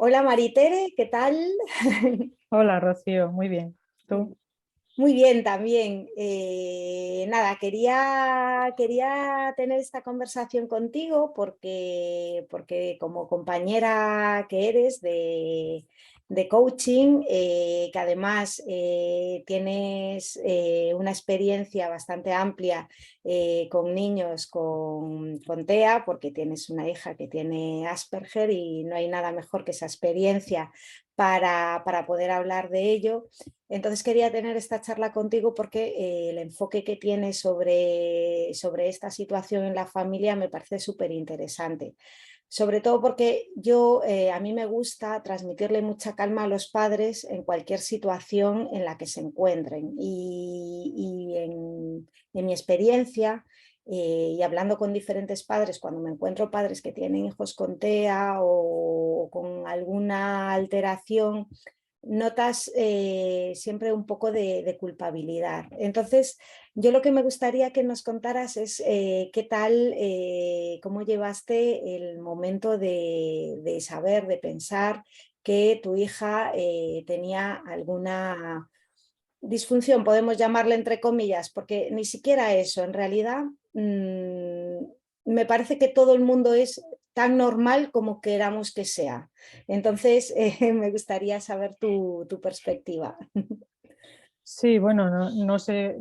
Hola Maritere, ¿qué tal? Hola, Rocío, muy bien. ¿Tú? Muy bien también. Nada, quería tener esta conversación contigo porque como compañera que eres de coaching, que además tienes una experiencia bastante amplia con niños con TEA, porque tienes una hija que tiene Asperger y no hay nada mejor que esa experiencia para poder hablar de ello. Entonces quería tener esta charla contigo porque el enfoque que tienes sobre esta situación en la familia me parece súper interesante. Sobre todo porque a mí me gusta transmitirle mucha calma a los padres en cualquier situación en la que se encuentren. En mi experiencia, y hablando con diferentes padres, cuando me encuentro padres que tienen hijos con TEA o con alguna alteración, notas siempre un poco de culpabilidad. Entonces, yo lo que me gustaría que nos contaras es qué tal, cómo llevaste el momento de saber, de pensar que tu hija tenía alguna disfunción, podemos llamarle entre comillas, porque ni siquiera eso, en realidad me parece que todo el mundo es tan normal como queramos que sea. Entonces, me gustaría saber tu perspectiva. Sí, bueno, no se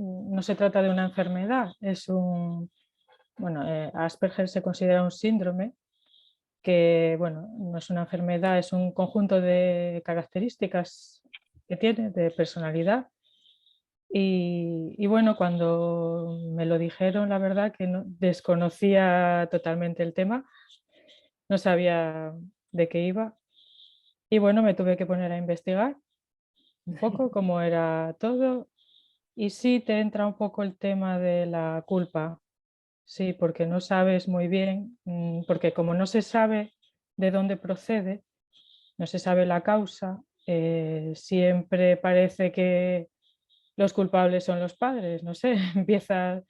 trata de una enfermedad, Asperger se considera un síndrome que, bueno, no es una enfermedad, es un conjunto de características que tiene de personalidad. Y bueno, cuando me lo dijeron, la verdad que desconocía totalmente el tema, no sabía de qué iba. Y bueno, me tuve que poner a investigar un poco cómo era todo. Y sí te entra un poco el tema de la culpa, sí, porque no sabes muy bien, porque como no se sabe de dónde procede, no se sabe la causa, siempre parece que los culpables son los padres, no sé, empieza.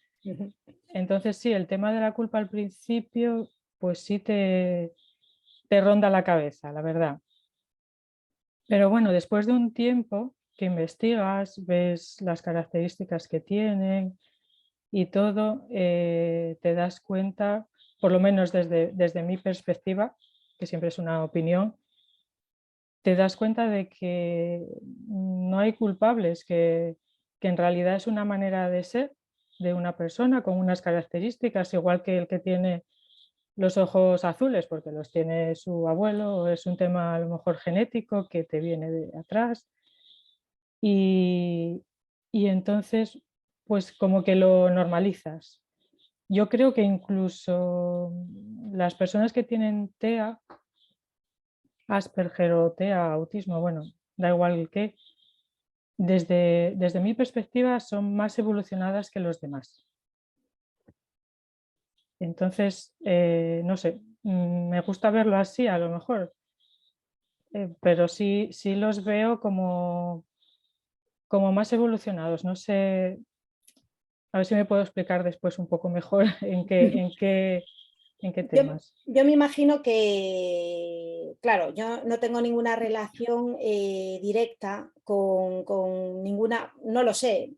Entonces sí, el tema de la culpa al principio, pues sí te ronda la cabeza, la verdad. Pero bueno, después de un tiempo que investigas, ves las características que tienen y todo, te das cuenta, por lo menos desde mi perspectiva, que siempre es una opinión, te das cuenta de que no hay culpables, que en realidad es una manera de ser de una persona con unas características, igual que el que tiene los ojos azules porque los tiene su abuelo, o es un tema a lo mejor genético que te viene de atrás. Y, y entonces, pues como que lo normalizas. Yo creo que incluso las personas que tienen TEA, Asperger o TEA, autismo, bueno, da igual que, desde mi perspectiva son más evolucionadas que los demás. Entonces, no sé, me gusta verlo así a lo mejor, pero sí los veo como más evolucionados. No sé, a ver si me puedo explicar después un poco mejor en qué Yo, temas. yo me imagino que, claro, yo no tengo ninguna relación directa con ninguna, no lo sé,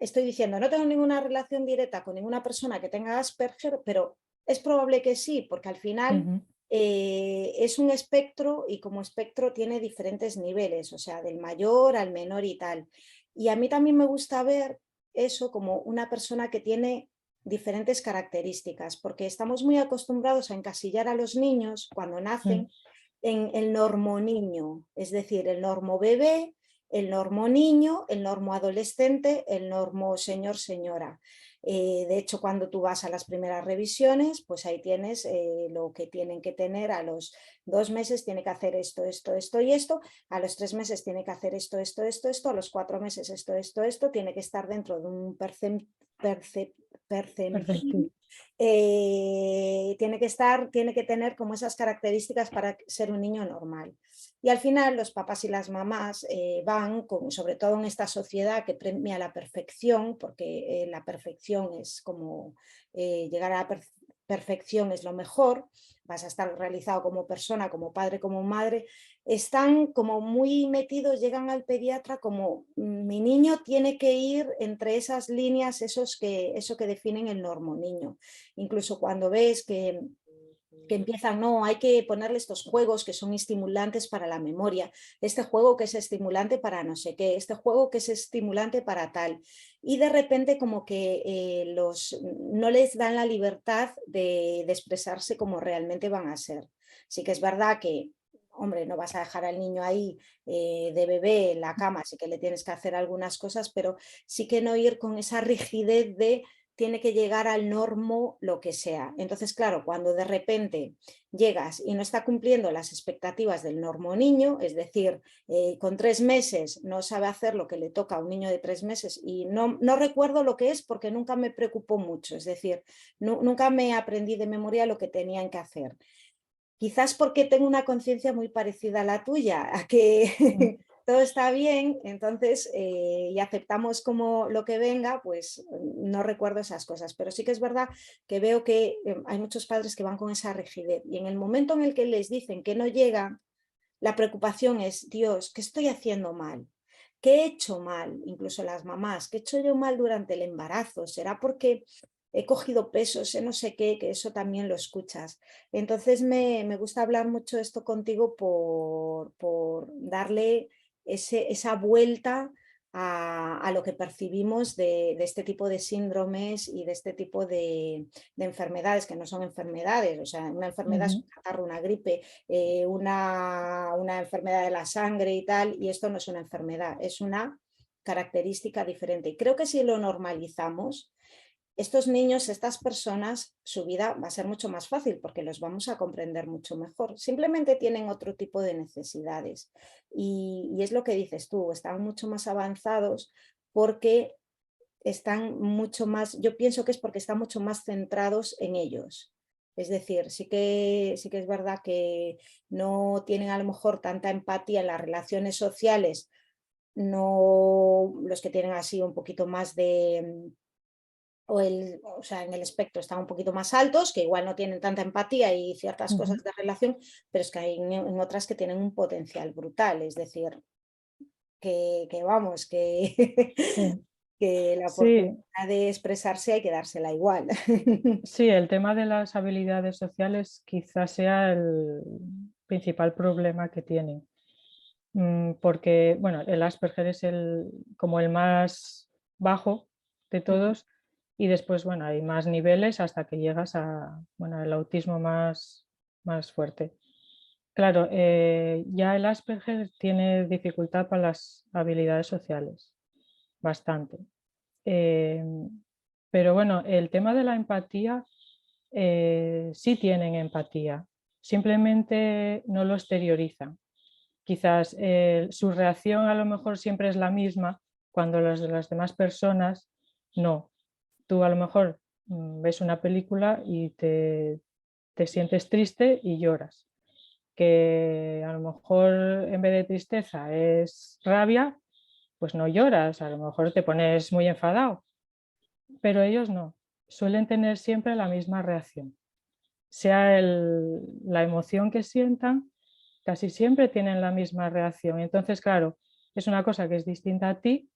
estoy diciendo, no tengo ninguna relación directa con ninguna persona que tenga Asperger, pero es probable que sí, porque al final Ujú. es un espectro y como espectro tiene diferentes niveles, o sea, del mayor al menor y tal. Y a mí también me gusta ver eso como una persona que tiene diferentes características, porque estamos muy acostumbrados a encasillar a los niños cuando Mm. nacen en el normoniño, es decir, el normo bebé, el normo niño, el normo adolescente, el normo señor, señora. De hecho, cuando tú vas a las primeras revisiones, pues ahí tienes lo que tienen que tener a los 2 meses, tiene que hacer esto, esto, esto y esto, a los 3 meses tiene que hacer esto, esto, esto, esto, a los 4 meses esto, esto, esto, tiene que estar dentro de un Perfecto. percentil, tiene que tener como esas características para ser un niño normal. Y al final los papás y las mamás van, sobre todo en esta sociedad que premia la perfección, porque la perfección es como llegar a la perfección es lo mejor, vas a estar realizado como persona, como padre, como madre, están como muy metidos, llegan al pediatra como mi niño tiene que ir entre esas líneas, eso que definen el niño. Incluso cuando ves que empiezan, no, hay que ponerle estos juegos que son estimulantes para la memoria, este juego que es estimulante para no sé qué, este juego que es estimulante para tal. Y de repente como que no les dan la libertad de expresarse como realmente van a ser. Sí que es verdad que, hombre, no vas a dejar al niño ahí de bebé en la cama, sí que le tienes que hacer algunas cosas, pero sí que no ir con esa rigidez de tiene que llegar al normo lo que sea. Entonces, claro, cuando de repente llegas y no está cumpliendo las expectativas del normo niño, es decir, con 3 meses no sabe hacer lo que le toca a un niño de 3 meses y no recuerdo lo que es porque nunca me preocupó mucho, es decir, nunca me aprendí de memoria lo que tenían que hacer. Quizás porque tengo una conciencia muy parecida a la tuya, a que Mm. todo está bien, entonces, y aceptamos como lo que venga, pues no recuerdo esas cosas. Pero sí que es verdad que veo que hay muchos padres que van con esa rigidez y en el momento en el que les dicen que no llega, la preocupación es, Dios, ¿qué estoy haciendo mal? ¿Qué he hecho mal? Incluso las mamás, ¿qué he hecho yo mal durante el embarazo? ¿Será porque he cogido peso, sé no sé qué, que eso también lo escuchas? Entonces me gusta hablar mucho esto contigo por darle esa vuelta a lo que percibimos de este tipo de síndromes y de este tipo de enfermedades, que no son enfermedades, o sea, una enfermedad es Ujú. un catarro, una gripe, una enfermedad de la sangre y tal, y esto no es una enfermedad, es una característica diferente. Y creo que si lo normalizamos, estos niños, estas personas, su vida va a ser mucho más fácil porque los vamos a comprender mucho mejor. Simplemente tienen otro tipo de necesidades. Y es lo que dices tú, están mucho más avanzados porque están mucho más, yo pienso que es porque están mucho más centrados en ellos. Es decir, sí que es verdad que no tienen a lo mejor tanta empatía en las relaciones sociales, no los que tienen así un poquito más o sea, en el espectro están un poquito más altos, que igual no tienen tanta empatía y ciertas Ujú. cosas de relación, pero es que hay en otras que tienen un potencial brutal, es decir, que vamos, que, Sí, que la oportunidad sí, de expresarse hay que dársela igual. sí, el tema de las habilidades sociales quizás sea el principal problema que tienen. Porque, bueno, el Asperger es como el más bajo de todos y después, bueno, hay más niveles hasta que llegas a, bueno, el autismo más fuerte. Claro, ya el Asperger tiene dificultad para las habilidades sociales, bastante. Eh, pero bueno, el tema de la empatía, sí tienen empatía, simplemente no lo exteriorizan. Quizás su reacción a lo mejor siempre es la misma, cuando las de las demás personas no. Tú a lo mejor ves una película y te sientes triste y lloras. Que a lo mejor en vez de tristeza es rabia, pues no lloras, a lo mejor te pones muy enfadado, pero ellos no, suelen tener siempre la misma reacción. Sea la emoción que sientan, casi siempre tienen la misma reacción. Entonces, claro, es una cosa que es distinta a ti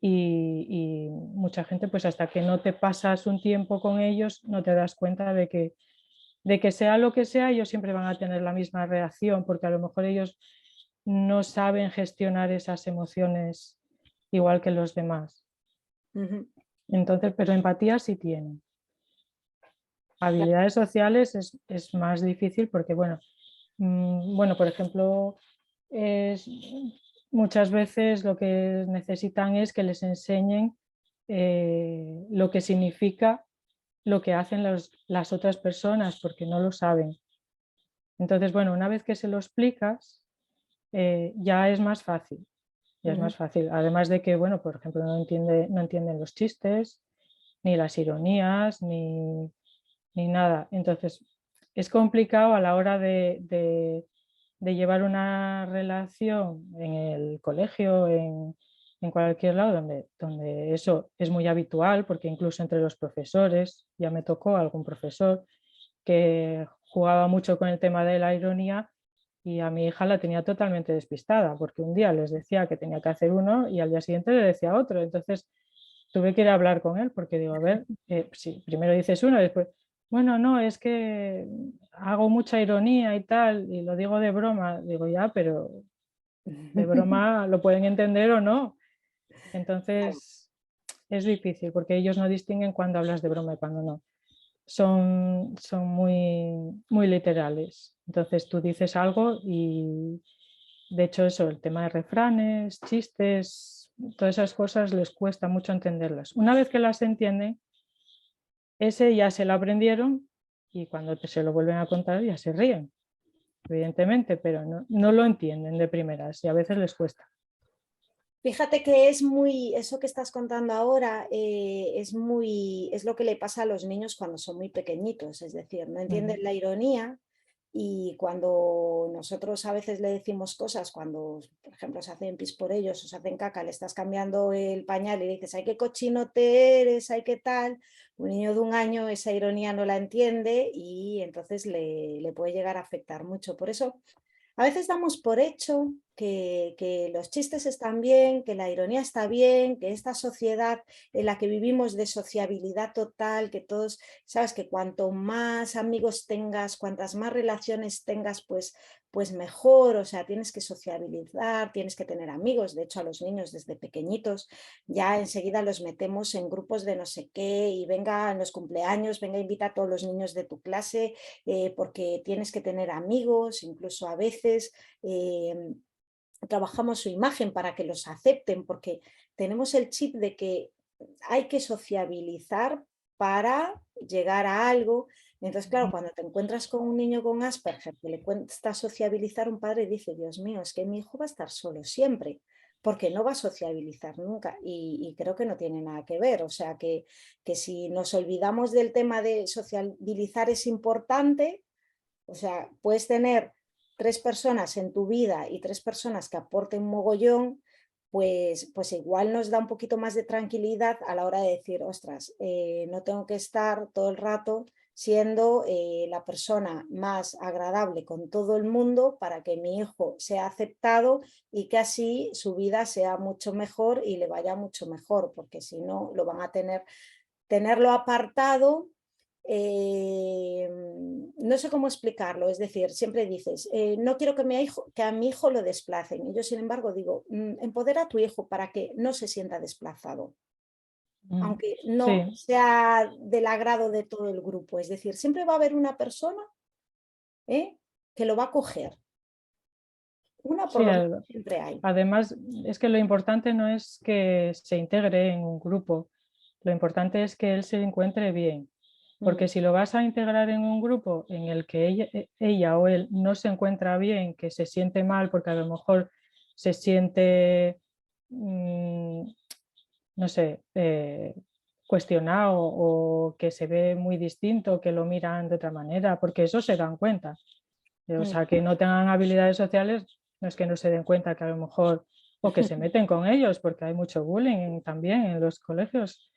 y mucha gente, pues hasta que no te pasas un tiempo con ellos, no te das cuenta de que sea lo que sea, ellos siempre van a tener la misma reacción, porque a lo mejor ellos no saben gestionar esas emociones igual que los demás. Ujú. Entonces, pero empatía sí tienen. Habilidades sociales es más difícil porque, bueno, bueno, por ejemplo, es, muchas veces lo que necesitan es que les enseñen lo que significa lo que hacen las otras personas, porque no lo saben. Entonces, bueno, una vez que se lo explicas, ya es más fácil. Ya es Ujú. más fácil. Además de que, bueno, por ejemplo, no entienden los chistes, ni las ironías, ni nada. Entonces, es complicado a la hora de llevar una relación en el colegio, en cualquier lado, donde eso es muy habitual, porque incluso entre los profesores, ya me tocó algún profesor que jugaba mucho con el tema de la ironía y a mi hija la tenía totalmente despistada, porque un día les decía que tenía que hacer uno y al día siguiente le decía otro. Entonces tuve que ir a hablar con él porque digo, a ver, sí, primero dices uno y después, bueno, no, es que hago mucha ironía y tal, y lo digo de broma. Digo, ya, pero de broma lo pueden entender o no. Claro. Entonces es difícil porque ellos no distinguen cuando hablas de broma y cuando no. Son muy literales. Entonces tú dices algo y de hecho eso, el tema de refranes, chistes, todas esas cosas les cuesta mucho entenderlas. Una vez que las entienden, ese ya se lo aprendieron y cuando se lo vuelven a contar ya se ríen, evidentemente, pero no lo entienden de primeras y a veces les cuesta. Fíjate que es muy, eso que estás contando ahora es lo que le pasa a los niños cuando son muy pequeñitos, es decir, no entienden la ironía y cuando nosotros a veces le decimos cosas, cuando por ejemplo se hacen pis por ellos o se hacen caca, le estás cambiando el pañal y le dices, ay, qué cochino te eres, ay, qué tal, un niño de 1 año esa ironía no la entiende y entonces le puede llegar a afectar mucho. Por eso a veces damos por hecho que los chistes están bien, que la ironía está bien, que esta sociedad en la que vivimos de sociabilidad total, que todos, sabes, que cuanto más amigos tengas, cuantas más relaciones tengas, pues mejor, o sea, tienes que sociabilizar, tienes que tener amigos. De hecho, a los niños desde pequeñitos ya enseguida los metemos en grupos de no sé qué y venga en los cumpleaños, venga, invita a todos los niños de tu clase porque tienes que tener amigos, incluso a veces trabajamos su imagen para que los acepten, porque tenemos el chip de que hay que sociabilizar para llegar a algo. Entonces, claro, cuando te encuentras con un niño con Asperger que le cuesta sociabilizar, un padre dice, Dios mío, es que mi hijo va a estar solo siempre, porque no va a sociabilizar nunca. Y creo que no tiene nada que ver. O sea, que si nos olvidamos del tema de sociabilizar es importante, o sea, puedes tener 3 personas en tu vida y 3 personas que aporten mogollón, pues igual nos da un poquito más de tranquilidad a la hora de decir, ostras, no tengo que estar todo el rato siendo la persona más agradable con todo el mundo para que mi hijo sea aceptado y que así su vida sea mucho mejor y le vaya mucho mejor, porque si no, lo van a tenerlo apartado. No sé cómo explicarlo, es decir, siempre dices, no quiero que a mi hijo lo desplacen. Y yo, sin embargo, digo, empodera a tu hijo para que no se sienta desplazado, aunque no Sí, sea del agrado de todo el grupo. Es decir, siempre va a haber una persona que lo va a coger. Una por sí, lo menos siempre hay. además es que lo importante no es que se integre en un grupo, lo importante es que él se encuentre bien. Porque Mm, si lo vas a integrar en un grupo en el que ella o él no se encuentra bien, que se siente mal porque a lo mejor se siente, no sé, cuestionado o que se ve muy distinto, que lo miran de otra manera, porque eso se dan cuenta. O mm, sea, que no tengan habilidades sociales, no es que no se den cuenta que a lo mejor, o que se meten con ellos, porque hay mucho bullying también en los colegios,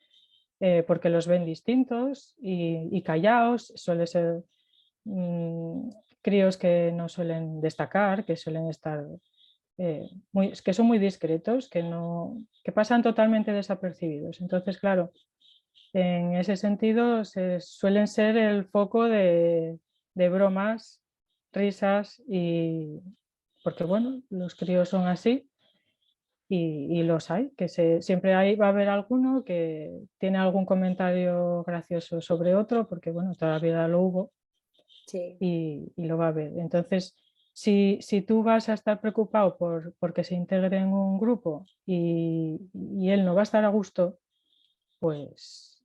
porque los ven distintos y callados, suele ser mm, críos que no suelen destacar, que suelen estar, que son muy discretos, que pasan totalmente desapercibidos. Entonces, claro, en ese sentido suelen ser el foco de bromas, risas y porque bueno, los críos son así y los hay, siempre va a haber alguno que tiene algún comentario gracioso sobre otro, porque bueno, toda la vida lo hubo sí. y lo va a haber. Entonces, si tú vas a estar preocupado porque se integre en un grupo y él no va a estar a gusto, pues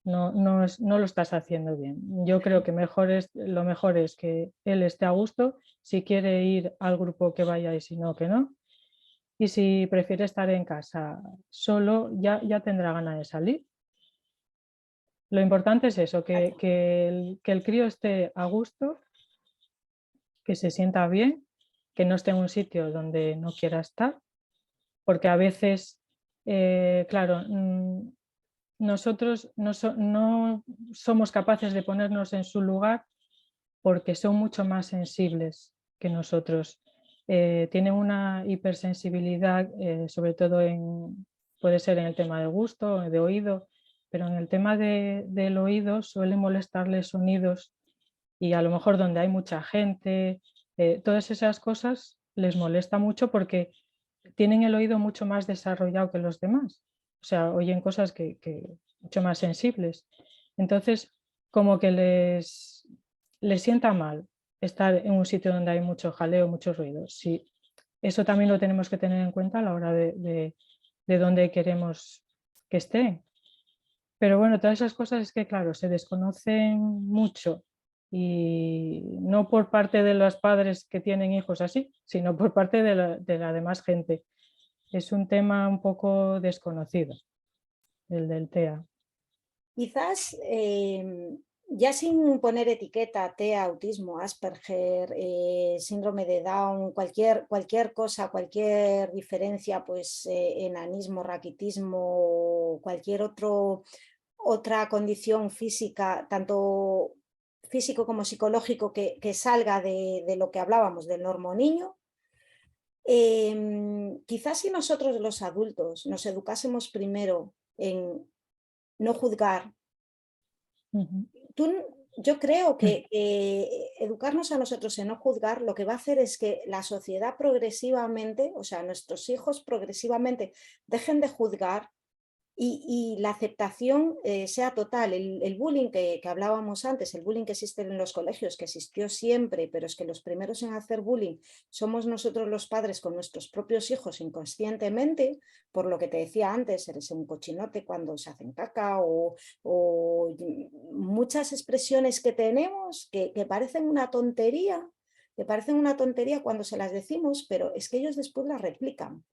no lo estás haciendo bien. Yo creo que lo mejor es que él esté a gusto, si quiere ir al grupo que vaya y si no, que no. Y si prefiere estar en casa solo, ya tendrá ganas de salir. Lo importante es eso, que el crío esté a gusto, que se sienta bien, que no esté en un sitio donde no quiera estar, porque a veces, claro, nosotros no somos capaces de ponernos en su lugar porque son mucho más sensibles que nosotros. Tienen una hipersensibilidad, sobre todo puede ser en el tema de gusto, de oído, pero en el tema del oído suelen molestarles sonidos y a lo mejor donde hay mucha gente, todas esas cosas les molesta mucho porque tienen el oído mucho más desarrollado que los demás. O sea, oyen cosas que mucho más sensibles. Entonces, como que les sienta mal estar en un sitio donde hay mucho jaleo, mucho ruido. Sí, eso también lo tenemos que tener en cuenta a la hora de dónde queremos que estén. Pero bueno, todas esas cosas es que, claro, se desconocen mucho y no por parte de los padres que tienen hijos así, sino por parte de la demás gente. Es un tema un poco desconocido, el del TEA. Quizás ya sin poner etiqueta, TEA, autismo, Asperger, síndrome de Down, cualquier cosa, cualquier diferencia, pues enanismo, raquitismo, cualquier otra condición física, tanto físico como psicológico, que salga de lo que hablábamos del normo-niño. Quizás si nosotros los adultos nos educásemos primero en no juzgar, yo creo que educarnos a nosotros en no juzgar lo que va a hacer es que la sociedad progresivamente, o sea, nuestros hijos progresivamente dejen de juzgar y la aceptación sea total. El bullying que hablábamos antes, el bullying que existe en los colegios, que existió siempre, pero es que los primeros en hacer bullying somos nosotros los padres con nuestros propios hijos inconscientemente, por lo que te decía antes, eres un cochinote cuando se hacen caca o muchas expresiones que tenemos que parecen una tontería, que parecen una tontería cuando se las decimos, pero es que ellos después las replican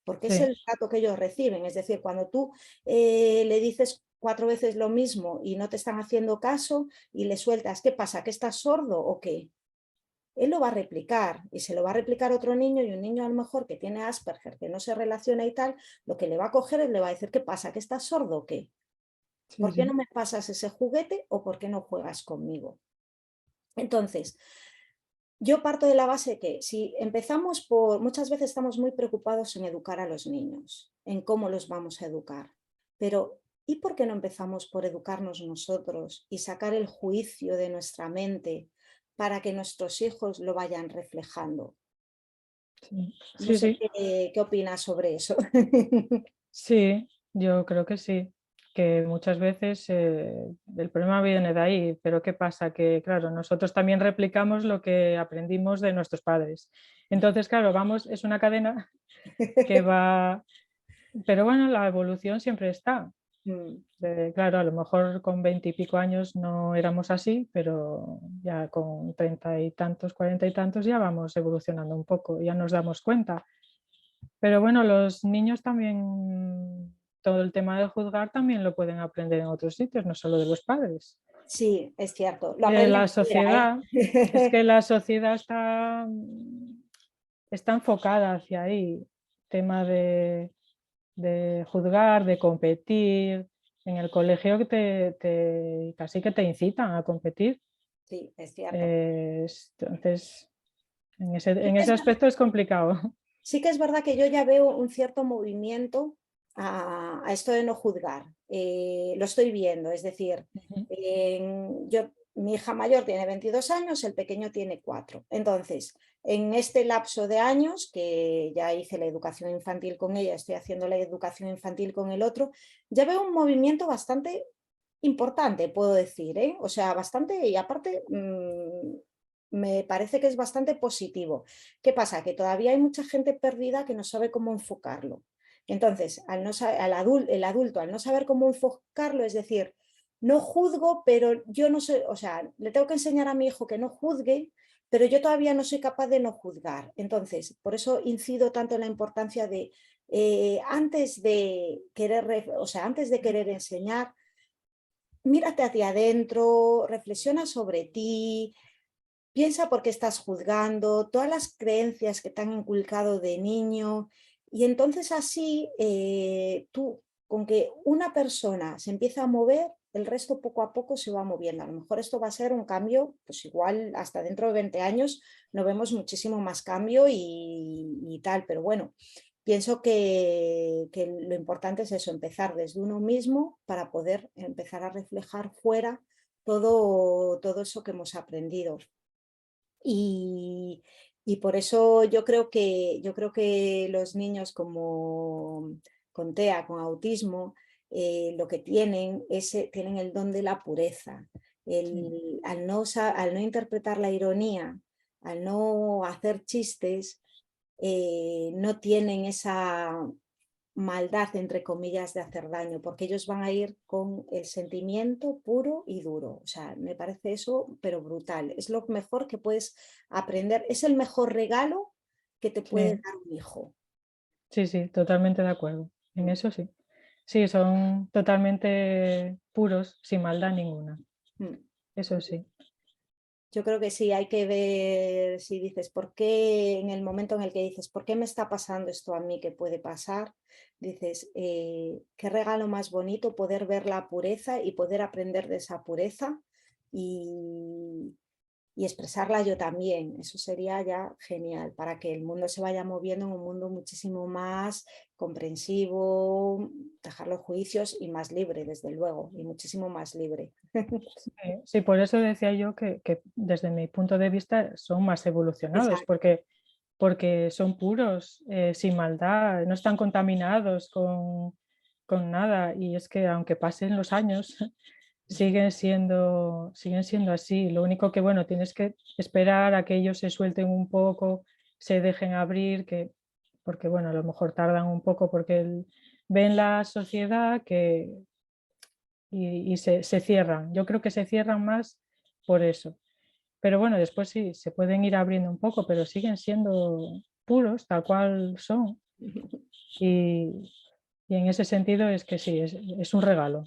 porque es Sí, el trato que ellos reciben. Es decir, cuando tú le dices 4 veces lo mismo y no te están haciendo caso y le sueltas, ¿qué pasa? ¿Que estás sordo o qué? Él lo va a replicar y se lo va a replicar otro niño y un niño a lo mejor que tiene Asperger, que no se relaciona y tal, lo que le va a coger es le va a decir, ¿qué pasa? ¿Que estás sordo o qué? sí, ¿Por qué no sí. me pasas ese juguete o por qué no juegas conmigo? Entonces, yo parto de la base que si empezamos por, muchas veces estamos muy preocupados en educar a los niños, en cómo los vamos a educar, pero ¿y por qué no empezamos por educarnos nosotros y sacar el juicio de nuestra mente para que nuestros hijos lo vayan reflejando? Sí, No sí, sé sí, qué opinas sobre eso. sí, yo creo que sí, que muchas veces el problema viene de ahí, pero ¿qué pasa? Que claro, nosotros también replicamos lo que aprendimos de nuestros padres. Entonces, claro, vamos, es una cadena que va, pero bueno, la evolución siempre está. Mm. Claro, a lo mejor con 20 y pico años no éramos así, pero ya con 30 y tantos, 40 y tantos ya vamos evolucionando un poco, ya nos damos cuenta. Pero bueno, los niños también, todo el tema de juzgar también lo pueden aprender en otros sitios, no solo de los padres. Sí, es cierto, lo aprenden La fuera, sociedad, es ¿eh? que la sociedad está enfocada hacia ahí, tema de juzgar, de competir. En el colegio que casi que te incitan a competir. Sí, es cierto. Entonces, en Sí en que ese es aspecto es complicado. Sí que es verdad que yo ya veo un cierto movimiento a esto de no juzgar. Lo estoy viendo, es decir, mi hija mayor tiene 22 años, el pequeño tiene 4. Entonces, en este lapso de años, que ya hice la educación infantil con ella, estoy haciendo la educación infantil con el otro, ya veo un movimiento bastante importante, puedo decir, ¿eh? O sea, bastante, y aparte, me parece que es bastante positivo. ¿Qué pasa? Que todavía hay mucha gente perdida que no sabe cómo enfocarlo. Entonces, el adulto, al no saber cómo enfocarlo, es decir, no juzgo, pero yo no sé, o sea, le tengo que enseñar a mi hijo que no juzgue, pero yo todavía no soy capaz de no juzgar. Entonces, por eso incido tanto en la importancia de, antes de querer, o sea, antes de querer enseñar, mírate a ti adentro, reflexiona sobre ti, piensa por qué estás juzgando, todas las creencias que te han inculcado de niño y entonces así tú con que una persona se empieza a mover, el resto poco a poco se va moviendo. A lo mejor esto va a ser un cambio, pues igual hasta dentro de 20 años no vemos muchísimo más cambio y tal, pero bueno, pienso que lo importante es eso, empezar desde uno mismo para poder empezar a reflejar fuera todo eso que hemos aprendido. Y, y por eso yo creo que los niños como con TEA, con autismo, lo que tienen es tienen el don de la pureza. Sí, Al no interpretar la ironía, al no hacer chistes, no tienen esa maldad, entre comillas, de hacer daño, porque ellos van a ir con el sentimiento puro y duro. O sea, me parece eso, pero brutal. Es lo mejor que puedes aprender, es el mejor regalo que te puede sí, dar un hijo. sí, sí, totalmente de acuerdo. En Mm, eso sí. Sí, son totalmente puros, sin maldad ninguna. mm. Eso sí. Yo creo que sí, hay que ver si dices, ¿por qué en el momento en el que dices, ¿por qué me está pasando esto a mí que puede pasar? Dices, qué regalo más bonito poder ver la pureza y poder aprender de esa pureza y, y expresarla yo también. Eso sería ya genial para que el mundo se vaya moviendo en un mundo muchísimo más comprensivo, dejar los juicios y más libre, desde luego, y muchísimo más libre. Sí, sí, por eso decía yo que desde mi punto de vista son más evolucionados, Exacto. porque son puros, sin maldad, no están contaminados con nada. Y es que aunque pasen los años, siguen siendo así. Lo único que, bueno, tienes que esperar a que ellos se suelten un poco, se dejen abrir, porque, bueno, a lo mejor tardan un poco porque ven la sociedad y se cierran. Yo creo que se cierran más por eso. Pero bueno, después sí, se pueden ir abriendo un poco, pero siguen siendo puros, tal cual son. Y, y en ese sentido es que sí, es un regalo.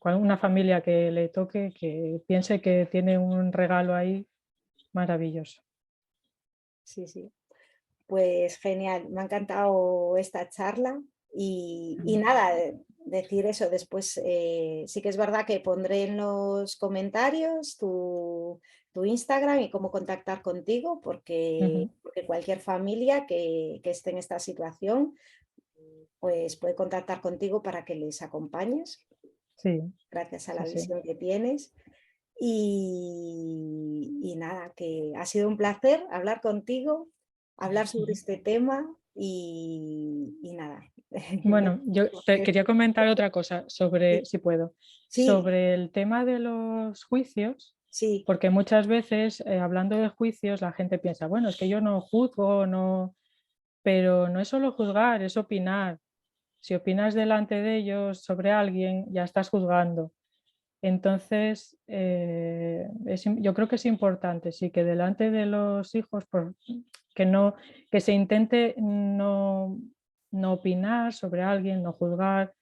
Una familia que le toque, que piense que tiene un regalo ahí maravilloso. Sí, sí. Pues genial, me ha encantado esta charla y nada, decir eso después, sí que es verdad que pondré en los comentarios tu Instagram y cómo contactar contigo, porque, Ujú. porque cualquier familia que esté en esta situación, pues puede contactar contigo para que les acompañes, Sí, gracias a la sí, sí. visión que tienes. Y nada, que ha sido un placer hablar contigo, hablar sobre este tema y nada. Bueno, yo te quería comentar otra cosa sobre, Sí, si puedo, sí, sobre el tema de los juicios, sí, porque muchas veces hablando de juicios la gente piensa, bueno, es que yo no juzgo, no, pero no es solo juzgar, es opinar. Si opinas delante de ellos sobre alguien, ya estás juzgando. Entonces, yo creo que es importante, sí, que delante de los hijos, que, no, que se intente no opinar sobre alguien, no juzgar,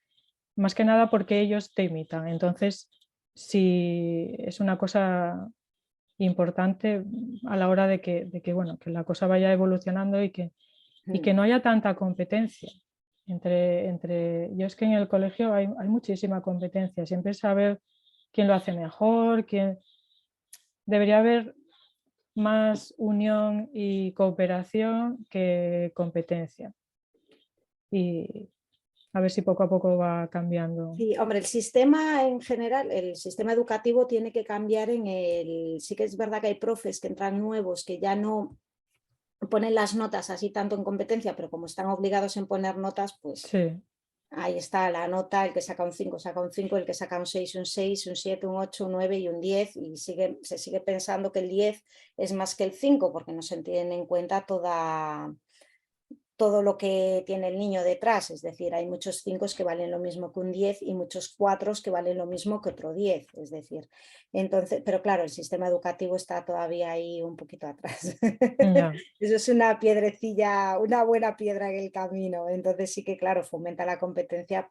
más que nada porque ellos te imitan. Entonces, sí, es una cosa importante a la hora de que, bueno, que la cosa vaya evolucionando y que no haya tanta competencia. Yo es que en el colegio hay muchísima competencia, siempre saber quién lo hace mejor, debería haber más unión y cooperación que competencia. Y a ver si poco a poco va cambiando. sí, hombre, el sistema en general, el sistema educativo tiene que cambiar sí que es verdad que hay profes que entran nuevos que ya no ponen las notas así tanto en competencia, pero como están obligados en poner notas, pues Sí, ahí está la nota, el que saca un 5 saca un 5, el que saca un 6 un 6 un 7 un 8 un 9 y un 10 y se sigue pensando que el 10 es más que el 5 porque no se tiene en cuenta todo lo que tiene el niño detrás, es decir, hay muchos 5 que valen lo mismo que un 10 y muchos 4 que valen lo mismo que otro 10, es decir, entonces, pero claro, el sistema educativo está todavía ahí un poquito atrás. ya, Eso es una piedrecilla, una buena piedra en el camino, entonces sí que claro, fomenta la competencia,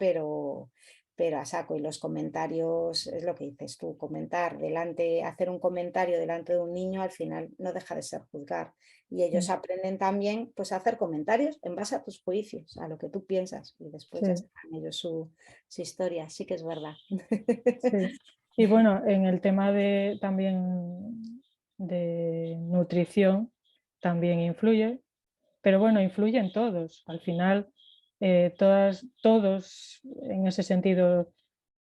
pero a saco. Y los comentarios, es lo que dices tú, comentar delante, hacer un comentario delante de un niño al final no deja de ser juzgar. Y ellos aprenden también pues a hacer comentarios en base a tus juicios, a lo que tú piensas, y después ya Sí, sacan ellos su historia. Sí que es verdad. sí. Y bueno, en el tema de también de nutrición también influye, pero bueno, influyen todos. Al final, todos en ese sentido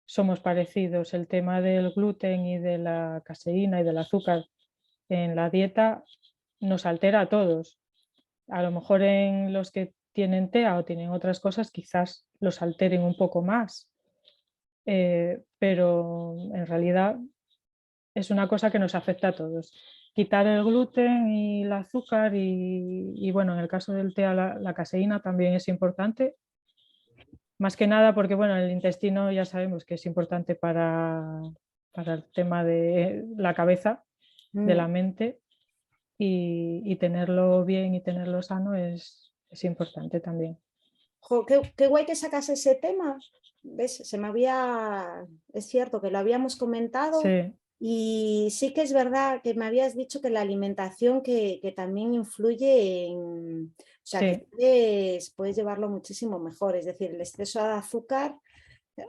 somos parecidos. El tema del gluten y de la caseína y del azúcar en la dieta nos altera a todos. A lo mejor en los que tienen TEA o tienen otras cosas quizás los alteren un poco más, pero en realidad es una cosa que nos afecta a todos. Quitar el gluten y el azúcar y bueno, en el caso del TEA la caseína también es importante, más que nada porque bueno, el intestino ya sabemos que es importante para el tema de la cabeza, de la Mm. mente, y tenerlo bien y tenerlo sano es importante también. Jo, qué guay que sacas ese tema. ¿Ves? Se me había, es cierto que lo habíamos comentado Sí, y sí que es verdad que me habías dicho que la alimentación que también influye en, o sea, que sí. puedes llevarlo muchísimo mejor. Es decir, el exceso de azúcar,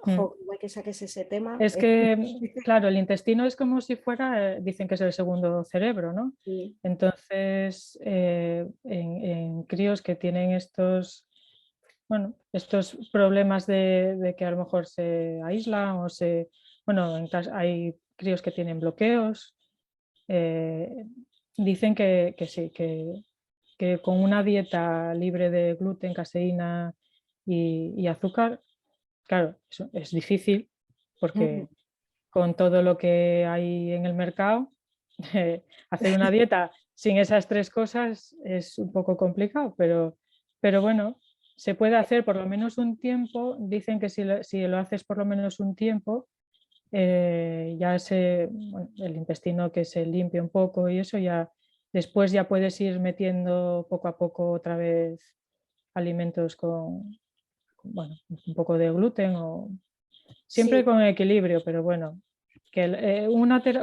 Mm. jo, qué guay que saques ese tema. Es que, claro, el intestino es como si fuera, dicen que es el segundo cerebro, ¿no? Sí. Entonces, en críos que tienen estos, bueno, estos problemas de que a lo mejor se aíslan o se, bueno, hay críos que tienen bloqueos, eh, dicen que sí, que con una dieta libre de gluten, caseína y azúcar, claro, es difícil Mm. porque con todo lo que hay en el mercado, hacer una dieta sin esas tres cosas es un poco complicado, pero bueno, se puede hacer por lo menos un tiempo. Dicen que si lo haces por lo menos un tiempo, bueno, el intestino que se limpie un poco y eso ya, después ya puedes ir metiendo poco a poco otra vez alimentos bueno, un poco de gluten o siempre Sí. con equilibrio, pero bueno, que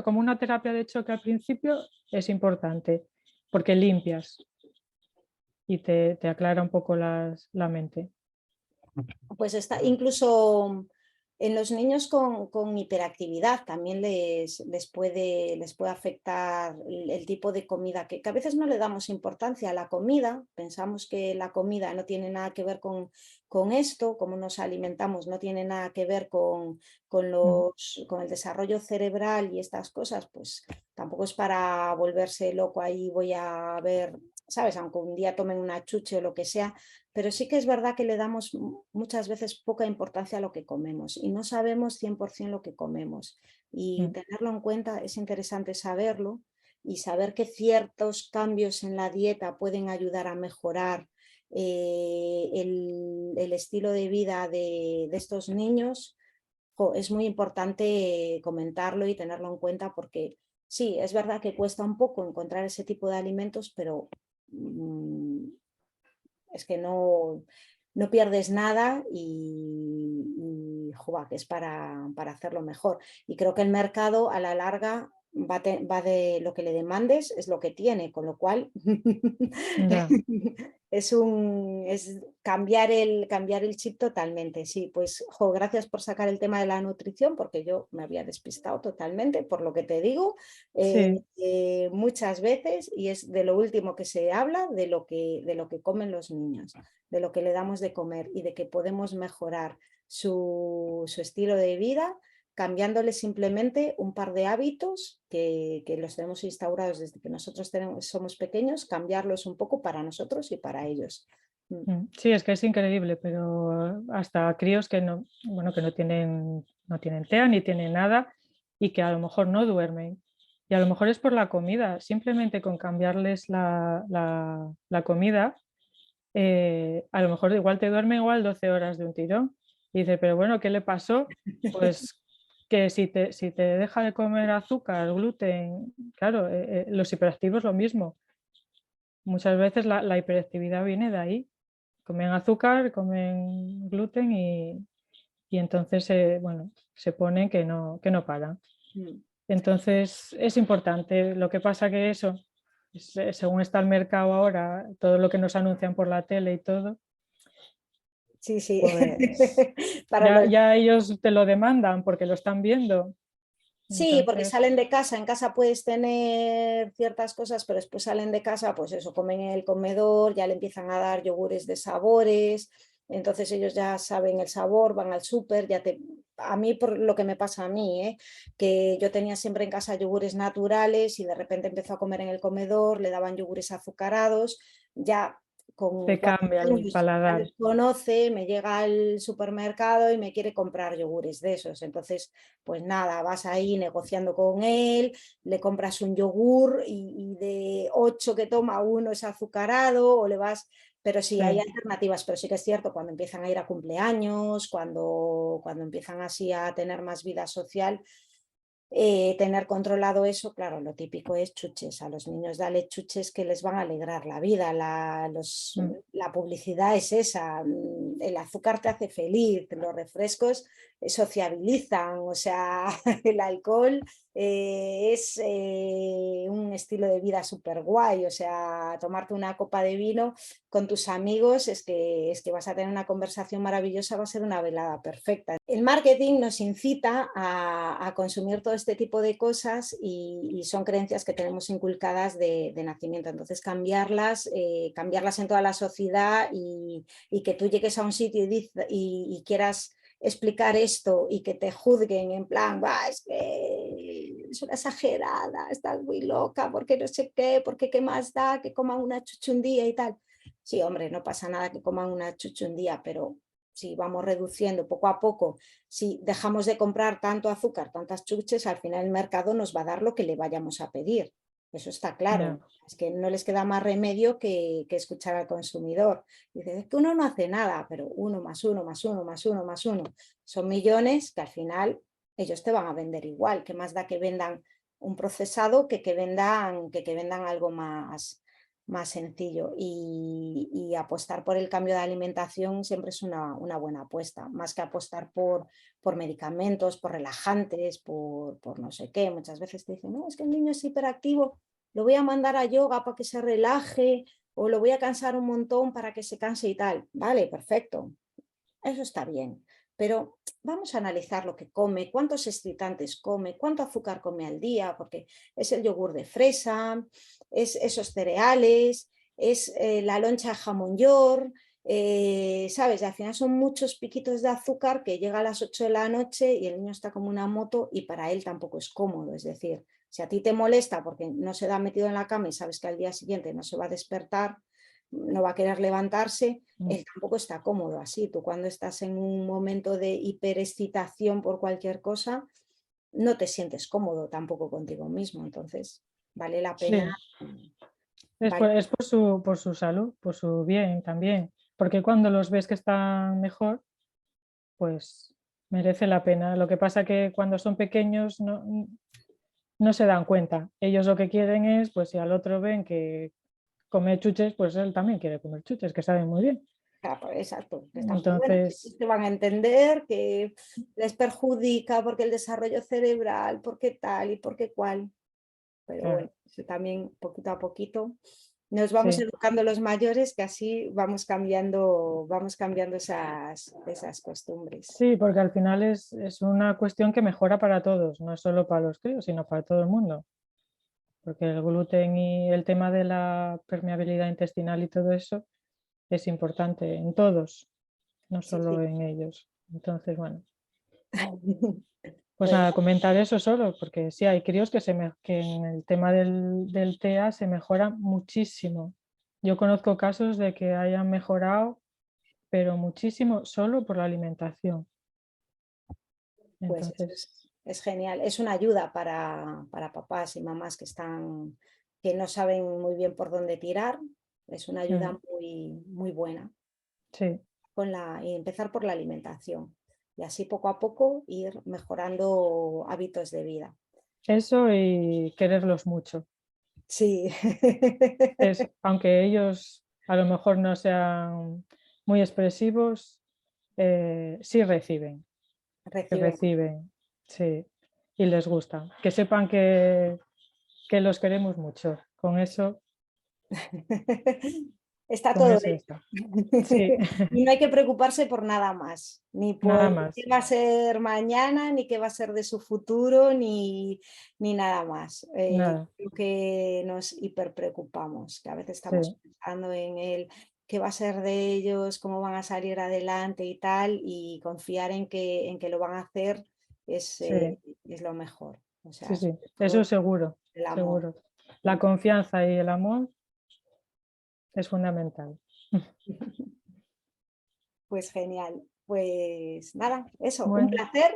como una terapia de choque al principio es importante porque limpias y te aclara un poco la mente. Pues está, incluso en los niños con hiperactividad también les puede afectar el tipo de comida, que a veces no le damos importancia a la comida, pensamos que la comida no tiene nada que ver con esto, cómo nos alimentamos no tiene nada que ver Mm, con el desarrollo cerebral y estas cosas, pues tampoco es para volverse loco ahí, voy a ver, ¿sabes? Aunque un día tomen una chuche o lo que sea, pero sí que es verdad que le damos muchas veces poca importancia a lo que comemos y no sabemos 100% lo que comemos. Y mm, tenerlo en cuenta es interesante saberlo y saber que ciertos cambios en la dieta pueden ayudar a mejorar el estilo de vida de estos niños. Es muy importante comentarlo y tenerlo en cuenta porque sí, es verdad que cuesta un poco encontrar ese tipo de alimentos, pero es que no pierdes nada y joa, que es para hacerlo mejor. Y creo que el mercado a la larga va de lo que le demandes, es lo que tiene, con lo cual ya, es cambiar el chip totalmente. Sí, pues jo, gracias por sacar el tema de la nutrición, porque yo me había despistado totalmente, por lo que te digo, sí, muchas veces, y es de lo último que se habla, de lo que comen los niños, de lo que le damos de comer y de que podemos mejorar su estilo de vida cambiándole simplemente un par de hábitos que los tenemos instaurados desde que nosotros somos pequeños, cambiarlos un poco para nosotros y para ellos. sí, es que es increíble, pero hasta críos que no, bueno, que no tienen TEA ni tienen nada y que a lo mejor no duermen. Y a lo mejor es por la comida, simplemente con cambiarles la comida, a lo mejor igual te duerme igual 12 horas de un tirón. Y dices, pero bueno, ¿qué le pasó? Pues que si te deja de comer azúcar, gluten, claro, los hiperactivos lo mismo. Muchas veces la hiperactividad viene de ahí. Comen azúcar, comen gluten y y entonces bueno, se ponen que no paran. Mm. Entonces es importante. Lo que pasa que eso, según está el mercado ahora, todo lo que nos anuncian por la tele y todo, Sí, sí. pues Para los ya ellos te lo demandan porque lo están viendo. Sí, porque Entonces, salen de casa, en casa puedes tener ciertas cosas, pero después salen de casa, pues eso, comen en el comedor, ya le empiezan a dar yogures de sabores, entonces ellos ya saben el sabor, van al súper, a mí por lo que me pasa a mí, que yo tenía siempre en casa yogures naturales y de repente empezó a comer en el comedor, le daban yogures azucarados, ya con te cambia el años ya paladar. les conoce, me llega al supermercado y me quiere comprar yogures de esos, entonces pues nada, vas ahí negociando con él, le compras un yogur y de 8 que toma uno es azucarado o le vas, pero sí hay Sí. alternativas, pero sí que es cierto, cuando empiezan a ir a cumpleaños, cuando empiezan así a tener más vida social, tener controlado eso, claro, lo típico es chuches. A los niños dale chuches que les van a alegrar la vida. Mm. La publicidad es esa. El azúcar te hace feliz, los refrescos sociabilizan, o sea, el alcohol es un estilo de vida súper guay. O sea, tomarte una copa de vino con tus amigos es que vas a tener una conversación maravillosa, va a ser una velada perfecta. El marketing nos incita a consumir todo este tipo de cosas y son creencias que tenemos inculcadas de nacimiento. Entonces, cambiarlas en toda la sociedad y que tú llegues a un sitio y quieras explicar esto y que te juzguen en plan, es que es una exagerada, estás muy loca, porque no sé qué, porque qué más da que coman una chucha un día y tal. Sí, hombre, no pasa nada que coman una chucha un día, pero si vamos reduciendo poco a poco, si dejamos de comprar tanto azúcar, tantas chuches, al final el mercado nos va a dar lo que le vayamos a pedir. Eso está claro. Yeah. Es que no les queda más remedio que escuchar al consumidor. Dice, es que uno no hace nada, pero uno más uno más uno más uno más uno. Son millones que al final ellos te van a vender igual. ¿Qué más da que vendan un procesado que vendan algo más sencillo y apostar por el cambio de alimentación siempre es una buena apuesta, más que apostar por medicamentos, por relajantes, por no sé qué. Muchas veces te dicen, no, es que el niño es hiperactivo, lo voy a mandar a yoga para que se relaje o lo voy a cansar un montón para que se canse y tal. Vale, perfecto, eso está bien, pero vamos a analizar lo que come, cuántos excitantes come, cuánto azúcar come al día, porque es el yogur de fresa, es esos cereales, es la loncha de jamón york, ¿sabes? Y al final son muchos piquitos de azúcar que llega a las 8 de la noche y el niño está como una moto y para él tampoco es cómodo. Es decir, si a ti te molesta porque no se da metido en la cama y sabes que al día siguiente no se va a despertar, no va a querer levantarse, Mm. él tampoco está cómodo así. Tú cuando estás en un momento de hiperexcitación por cualquier cosa, no te sientes cómodo tampoco contigo mismo. Entonces, vale la pena. Sí, Vale, es por su salud, por su bien también, porque cuando los ves que están mejor, pues merece la pena. Lo que pasa que cuando son pequeños no se dan cuenta. Ellos lo que quieren es, pues si al otro ven que come chuches, pues él también quiere comer chuches, que saben muy bien. claro, exacto, que están muy buenos. Entonces, Que van a entender que les perjudica porque el desarrollo cerebral, porque tal y porque cual. Pero bueno, claro, eso también poquito a poquito nos vamos sí. educando los mayores, que así vamos cambiando esas costumbres. Sí, porque al final es una cuestión que mejora para todos, no es solo para los críos, sino para todo el mundo. Porque el gluten y el tema de la permeabilidad intestinal y todo eso es importante en todos, no Sí, solo sí. en ellos. Entonces, bueno, pues Pues nada, comentar eso solo, porque sí hay críos que en el tema del TEA se mejora muchísimo. Yo conozco casos de que hayan mejorado, pero muchísimo solo por la alimentación. Pues eso Entonces, es genial. Es una ayuda para papás y mamás que no saben muy bien por dónde tirar. Es una mm, ayuda muy buena sí, y empezar por la alimentación y así poco a poco ir mejorando hábitos de vida. eso y quererlos mucho. Sí, Aunque ellos a lo mejor no sean muy expresivos, sí reciben. que reciben. reciben, sí, y les gusta. Que sepan que los queremos mucho. Está Con todo eso hecho. está. Sí, Y no hay que preocuparse por nada más, ni nada por qué más. va a ser mañana, ni qué va a ser de su futuro, ni nada más. Nada, Creo que nos hiperpreocupamos, que a veces estamos sí, pensando en el qué va a ser de ellos, cómo van a salir adelante y tal, y confiar en que lo van a hacer sí, es lo mejor. O sí, sea, sí. sobre Eso todo seguro, el amor. seguro. La confianza y el amor es fundamental. Pues genial. Pues nada, eso, un Bueno, placer.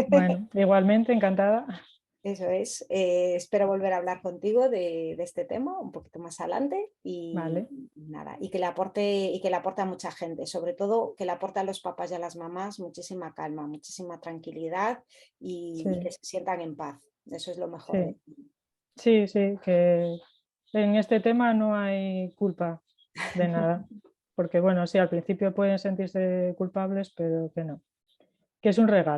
bueno, igualmente encantada. Eso es. Espero volver a hablar contigo de este tema un poquito más adelante y Vale, nada, y que le aporte a mucha gente, sobre todo que le aporte a los papás y a las mamás muchísima calma, muchísima tranquilidad y que sí, se sientan en paz. Eso es lo mejor de sí, sí, sí, que en este tema no hay culpa de nada. Porque bueno, sí, al principio pueden sentirse culpables, pero que no, que es un regalo.